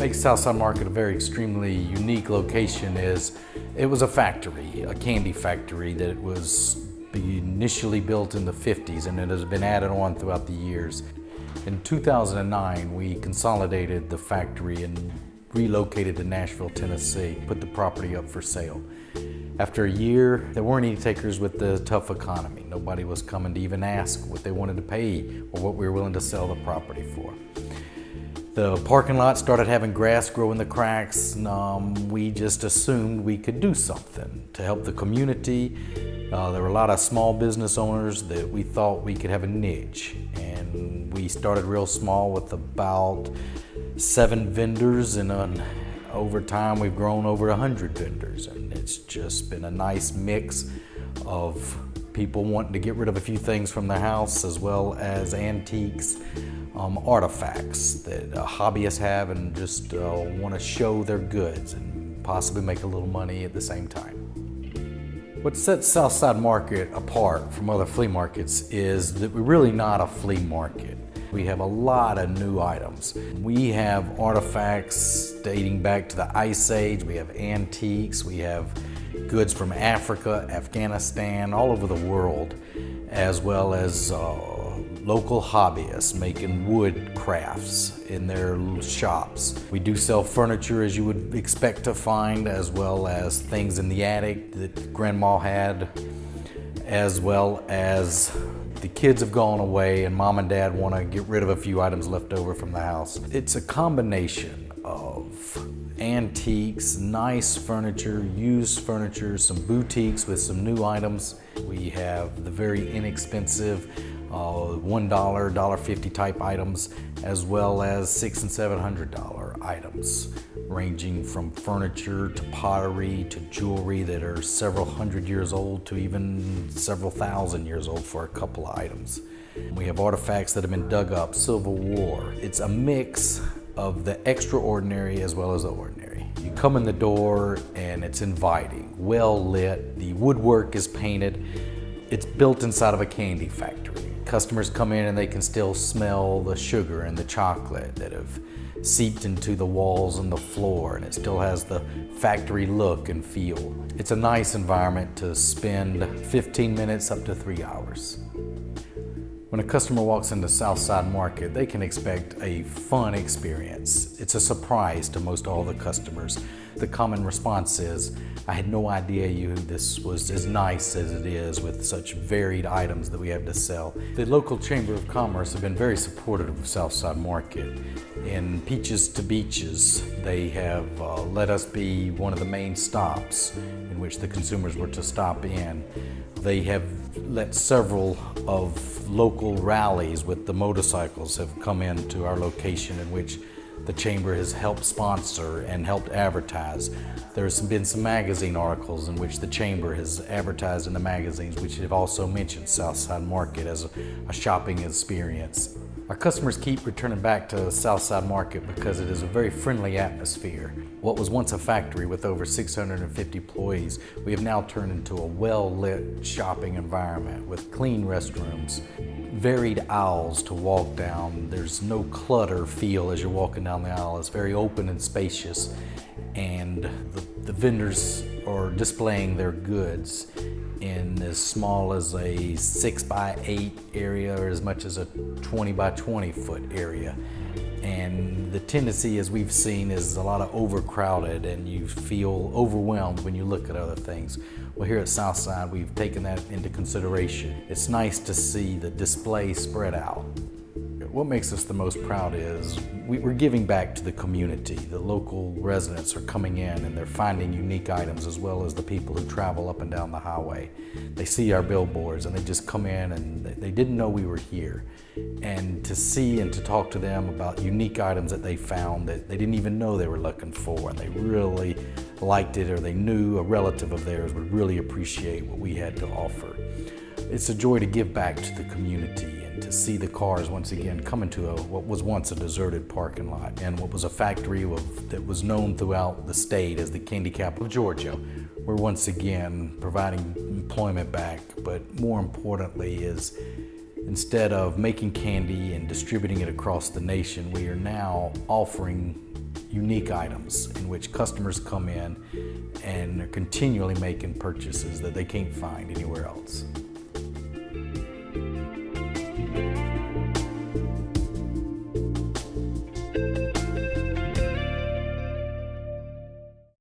makes Southside Market a very extremely unique location is it was a factory, a candy factory that was initially built in the 50s, and it has been added on throughout the years. In 2009, we consolidated the factory and relocated to Nashville, Tennessee, put the property up for sale. After a year, there weren't any takers with the tough economy. Nobody was coming to even ask what they wanted to pay or what we were willing to sell the property for. The parking lot started having grass grow in the cracks, and we just assumed we could do something to help the community. There were a lot of small business owners that we thought we could have a niche, and we started real small with about 7 vendors, and over time we've grown over 100 vendors, and it's just been a nice mix of people wanting to get rid of a few things from their house, as well as antiques, artifacts that hobbyists have and just want to show their goods and possibly make a little money at the same time. What sets Southside Market apart from other flea markets is that we're really not a flea market. We have a lot of new items. We have artifacts dating back to the Ice Age. We have antiques. We have goods from Africa, Afghanistan, all over the world, as well as local hobbyists making wood crafts in their shops. We do sell furniture, as you would expect to find, as well as things in the attic that Grandma had, as well as the kids have gone away and Mom and Dad want to get rid of a few items left over from the house. It's a combination of antiques, nice furniture, used furniture, some boutiques with some new items. We have the very inexpensive $1, $1.50 type items, as well as $600 and $700 items, ranging from furniture to pottery to jewelry that are several hundred years old to even several thousand years old for a couple of items. We have artifacts that have been dug up, Civil War. It's a mix of the extraordinary as well as the ordinary. You come in the door and it's inviting, well lit, the woodwork is painted. It's built inside of a candy factory. Customers come in and they can still smell the sugar and the chocolate that have seeped into the walls and the floor, and it still has the factory look and feel. It's a nice environment to spend 15 minutes up to 3 hours. When a customer walks into Southside Market, they can expect a fun experience. It's a surprise to most all the customers. The common response is, I had no idea this was as nice as it is with such varied items that we have to sell. The local Chamber of Commerce have been very supportive of Southside Market. In Peaches to Beaches, they have let us be one of the main stops in which the consumers were to stop in. They have let several of local rallies with the motorcycles have come into our location, in which the Chamber has helped sponsor and helped advertise. There's been some magazine articles in which the Chamber has advertised in the magazines, which have also mentioned Southside Market as a shopping experience. Our customers keep returning back to Southside Market because it is a very friendly atmosphere. What was once a factory with over 650 employees, we have now turned into a well-lit shopping environment with clean restrooms, varied aisles to walk down. There's no clutter feel as you're walking down the aisle. It's very open and spacious, and the vendors are displaying their goods in as small as a 6x8 area or as much as a 20x20 foot area. And the tendency, as we've seen, is a lot of overcrowded, and you feel overwhelmed when you look at other things. Well, here at Southside, we've taken that into consideration. It's nice to see the display spread out. What makes us the most proud is we're giving back to the community. The local residents are coming in and they're finding unique items, as well as the people who travel up and down the highway. They see our billboards and they just come in, and they didn't know we were here. And to see and to talk to them about unique items that they found that they didn't even know they were looking for, and they really liked it, or they knew a relative of theirs would really appreciate what we had to offer. It's a joy to give back to the community and to see the cars once again come into what was once a deserted parking lot, and what was a factory that was known throughout the state as the candy capital of Georgia. We're once again providing employment back, but more importantly is Instead of making candy and distributing it across the nation, we are now offering unique items in which customers come in and are continually making purchases that they can't find anywhere else.